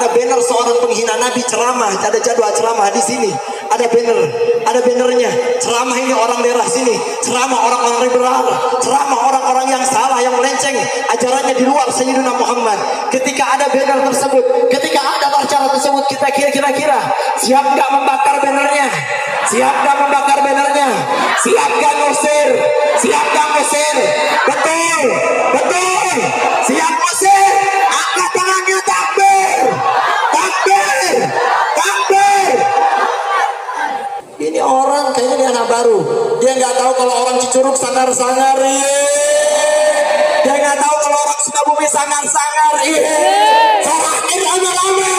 ada banner seorang penghina Nabi ceramah, ada jadwal ceramah di sini, ada bannernya. Ceramah ini orang daerah sini, ceramah orang-orang liberal, ceramah orang-orang yang salah, yang melenceng ajarannya di luar Sayyidina Muhammad. Ketika ada banner tersebut, ketika ada acara tersebut, kita kira-kira siap nggak membakar bannernya? Siap nggak membakar bannernya? Siap nggak ngusir? Siap nggak ngusir? Betul, betul. Siap ngusir? Angkat tangannya, takbir, takbir, takbir. Ini orang kayaknya dia anak baru. Dia nggak tahu kalau orang Cicurug sangar-sangar. Dia nggak tahu kalau orang Sukabumi sangar-sangar. Sorakin rame-rame.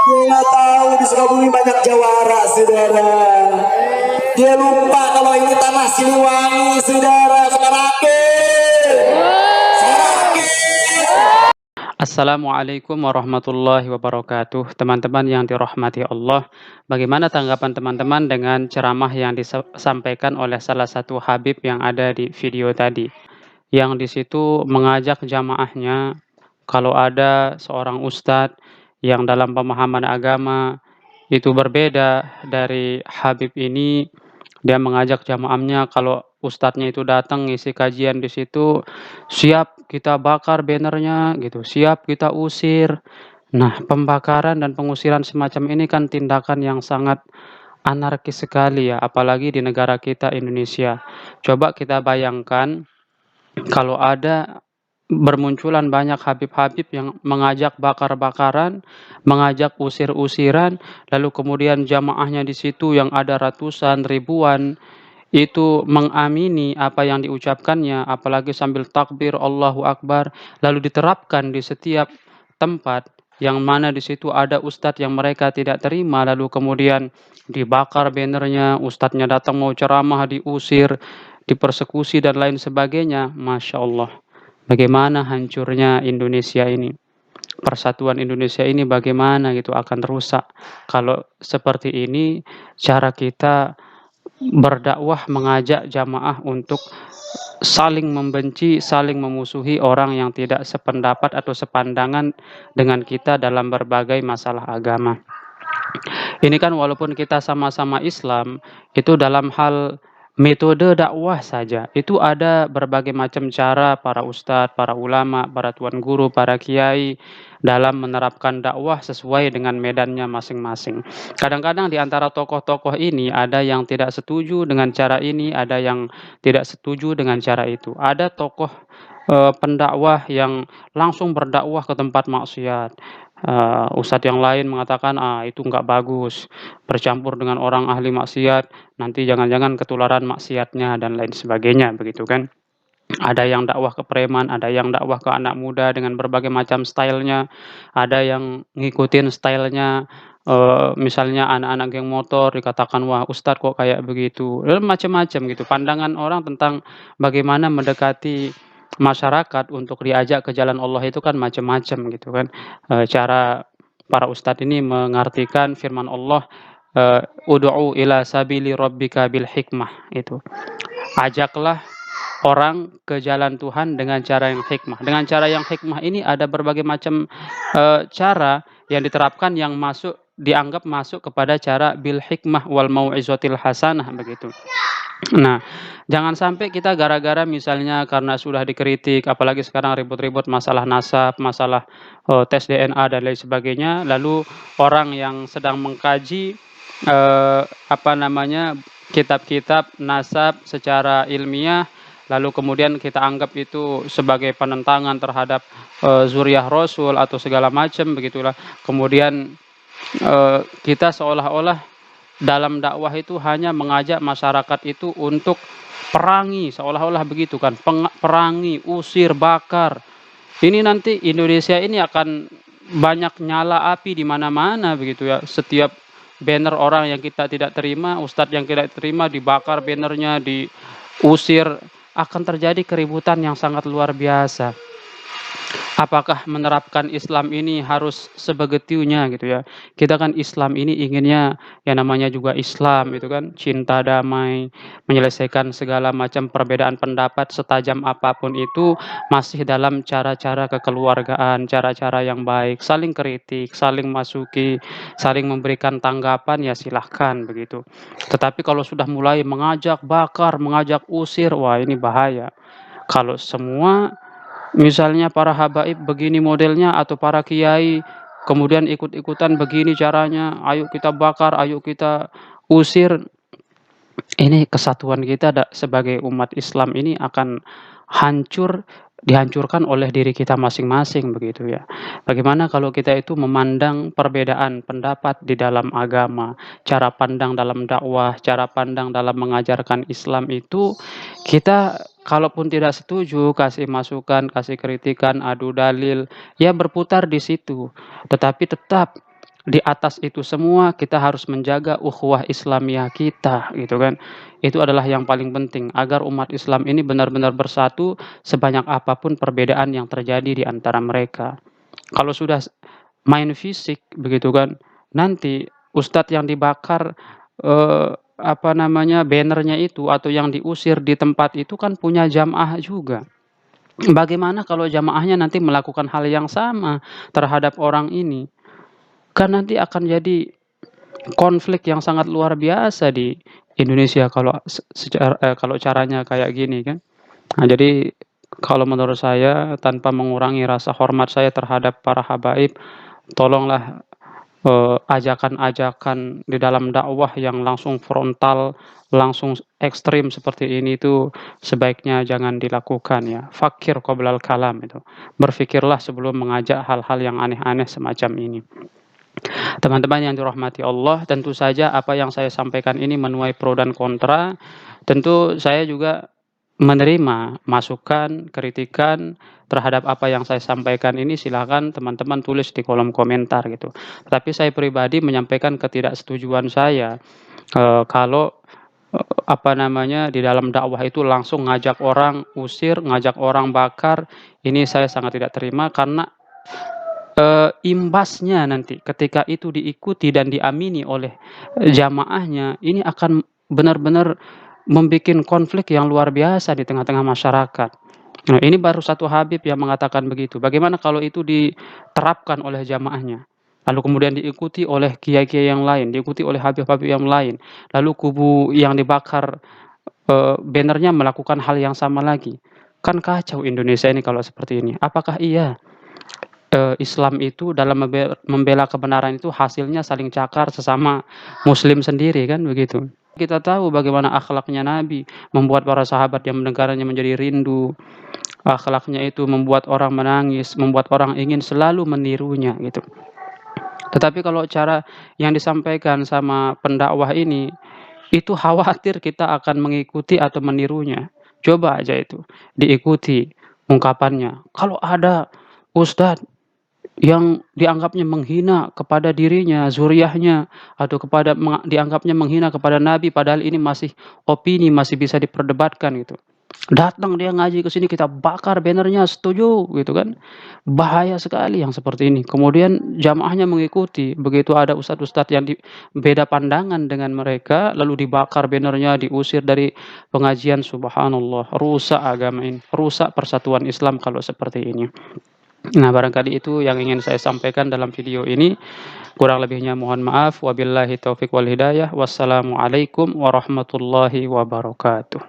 Dia nggak tahu di Sukabumi banyak jawara, saudara. Dia lupa kalau ini tanah Siliwangi, saudara. Sorakin, sorakin. Assalamualaikum warahmatullahi wabarakatuh. Teman-teman yang dirahmati Allah, bagaimana tanggapan teman-teman dengan ceramah yang disampaikan oleh salah satu habib yang ada di video tadi, yang di situ mengajak jamaahnya kalau ada seorang ustadz yang dalam pemahaman agama itu berbeda dari habib ini, dia mengajak jamaahnya kalau ustadznya itu datang ngisi kajian di situ, siap kita bakar bannernya gitu, siap kita usir. Nah, pembakaran dan pengusiran semacam ini kan tindakan yang sangat anarkis sekali ya, apalagi di negara kita Indonesia. Coba kita bayangkan kalau ada bermunculan banyak habib-habib yang mengajak bakar-bakaran, mengajak usir-usiran, lalu kemudian jamaahnya di situ yang ada ratusan, ribuan, itu mengamini apa yang diucapkannya, apalagi sambil takbir Allahu Akbar, lalu diterapkan di setiap tempat yang mana di situ ada ustadz yang mereka tidak terima, lalu kemudian dibakar bannernya, ustadznya datang mau ceramah diusir, dipersekusi dan lain sebagainya. Masya Allah, bagaimana hancurnya Indonesia ini. Persatuan Indonesia ini bagaimana gitu akan rusak kalau seperti ini cara kita berdakwah, mengajak jamaah untuk saling membenci, saling memusuhi orang yang tidak sependapat atau sepandangan dengan kita dalam berbagai masalah agama. Ini kan walaupun kita sama-sama Islam, itu dalam hal metode dakwah saja, itu ada berbagai macam cara para ustadz, para ulama, para tuan guru, para kiai dalam menerapkan dakwah sesuai dengan medannya masing-masing. Kadang-kadang di antara tokoh-tokoh ini ada yang tidak setuju dengan cara ini, ada yang tidak setuju dengan cara itu. Ada tokoh pendakwah yang langsung berdakwah ke tempat maksiat. Ustadz yang lain mengatakan itu nggak bagus, bercampur dengan orang ahli maksiat, nanti jangan-jangan ketularan maksiatnya dan lain sebagainya, begitu kan. Ada yang dakwah ke preman, ada yang dakwah ke anak muda dengan berbagai macam stylenya, ada yang ngikutin stylenya, misalnya anak-anak geng motor dikatakan wah ustadz kok kayak begitu, macam-macam gitu. Pandangan orang tentang bagaimana mendekati masyarakat untuk diajak ke jalan Allah itu kan macam-macam gitu kan. Cara para ustadz ini mengartikan firman Allah, ud'u ila sabili rabbika bil hikmah, itu ajaklah orang ke jalan Tuhan dengan cara yang hikmah. Dengan cara yang hikmah ini ada berbagai macam cara yang diterapkan yang dianggap masuk kepada cara bil hikmah wal mau'izatil hasanah, begitu. Nah, jangan sampai kita gara-gara misalnya karena sudah dikritik, apalagi sekarang ribut-ribut masalah nasab, masalah tes DNA dan lain sebagainya, lalu orang yang sedang mengkaji kitab-kitab nasab secara ilmiah, lalu kemudian kita anggap itu sebagai penentangan terhadap zuriyah Rasul atau segala macam begitulah. Kemudian kita seolah-olah dalam dakwah itu hanya mengajak masyarakat itu untuk perangi, seolah-olah begitu kan, perangi, usir, bakar. Ini nanti Indonesia ini akan banyak nyala api di mana-mana begitu ya. Setiap banner orang yang kita tidak terima, ustadz yang tidak terima dibakar bannernya, diusir, akan terjadi keributan yang sangat luar biasa. apakah menerapkan Islam ini harus sebegitunya gitu ya. Kita kan Islam ini inginnya yang namanya juga Islam itu kan cinta damai, menyelesaikan segala macam perbedaan pendapat setajam apapun itu masih dalam cara-cara kekeluargaan, cara-cara yang baik, saling kritik, saling masuki, saling memberikan tanggapan ya silahkan begitu. Tetapi kalau sudah mulai mengajak bakar, mengajak usir, wah ini bahaya. Kalau semua misalnya para habaib begini modelnya atau para kiai kemudian ikut-ikutan begini caranya, ayo kita bakar, ayo kita usir, ini kesatuan kita sebagai umat Islam ini akan dihancurkan oleh diri kita masing-masing begitu ya. Bagaimana kalau kita itu memandang perbedaan pendapat di dalam agama, cara pandang dalam dakwah, cara pandang dalam mengajarkan Islam itu kita kalaupun tidak setuju, kasih masukan, kasih kritikan, adu dalil, ya berputar di situ. Tetapi tetap di atas itu semua kita harus menjaga ukhuwah Islamiyah kita gitu kan. Itu adalah yang paling penting agar umat Islam ini benar-benar bersatu sebanyak apapun perbedaan yang terjadi di antara mereka. Kalau sudah main fisik begitu kan, nanti ustadz yang dibakar apa namanya bannernya itu atau yang diusir di tempat itu kan punya jamaah juga. Bagaimana kalau jamaahnya nanti melakukan hal yang sama terhadap orang ini? Kan nanti akan jadi konflik yang sangat luar biasa di Indonesia kalau kalau caranya kayak gini kan. Nah, jadi kalau menurut saya tanpa mengurangi rasa hormat saya terhadap para habaib, tolonglah ajakan-ajakan di dalam dakwah yang langsung frontal, langsung ekstrim seperti ini itu sebaiknya jangan dilakukan ya. Fakir qoblal kalam itu. Berpikirlah sebelum mengajak hal-hal yang aneh-aneh semacam ini. Teman-teman yang dirahmati Allah, tentu saja apa yang saya sampaikan ini menuai pro dan kontra. Tentu saya juga menerima masukan, kritikan terhadap apa yang saya sampaikan ini, silakan teman-teman tulis di kolom komentar gitu. Tapi saya pribadi menyampaikan ketidaksetujuan saya kalau apa namanya di dalam dakwah itu langsung ngajak orang usir, ngajak orang bakar, ini saya sangat tidak terima karena imbasnya nanti ketika itu diikuti dan diamini oleh jamaahnya, ini akan benar-benar membuat konflik yang luar biasa di tengah-tengah masyarakat. Nah, ini baru satu Habib yang mengatakan begitu. Bagaimana kalau itu diterapkan oleh jamaahnya? Lalu kemudian diikuti oleh kiai-kiai yang lain, diikuti oleh Habib-Habib yang lain. Lalu kubu yang dibakar bannernya melakukan hal yang sama lagi. Kan kacau Indonesia ini kalau seperti ini. Apakah iya Islam itu dalam membela kebenaran itu hasilnya saling cakar sesama muslim sendiri kan begitu. Kita tahu bagaimana akhlaknya Nabi, membuat para sahabat yang mendengarnya menjadi rindu. Akhlaknya itu membuat orang menangis, membuat orang ingin selalu menirunya gitu. Tetapi kalau cara yang disampaikan sama pendakwah ini, itu khawatir kita akan mengikuti atau menirunya. Coba aja itu, diikuti ungkapannya. Kalau ada ustadz yang dianggapnya menghina kepada dirinya, zuriyahnya, atau dianggapnya menghina kepada Nabi, padahal ini masih opini, masih bisa diperdebatkan gitu. Datang dia ngaji ke sini, kita bakar bannernya, setuju gitu kan. Bahaya sekali yang seperti ini. Kemudian jamaahnya mengikuti, begitu ada ustadz-ustadz yang beda pandangan dengan mereka, lalu dibakar bannernya, diusir dari pengajian, subhanallah, rusak agama ini, rusak persatuan Islam kalau seperti ini. Nah, barangkali itu yang ingin saya sampaikan dalam video ini. Kurang lebihnya mohon maaf. Wabillahi taufiq wal hidayah. Wassalamualaikum warahmatullahi wabarakatuh.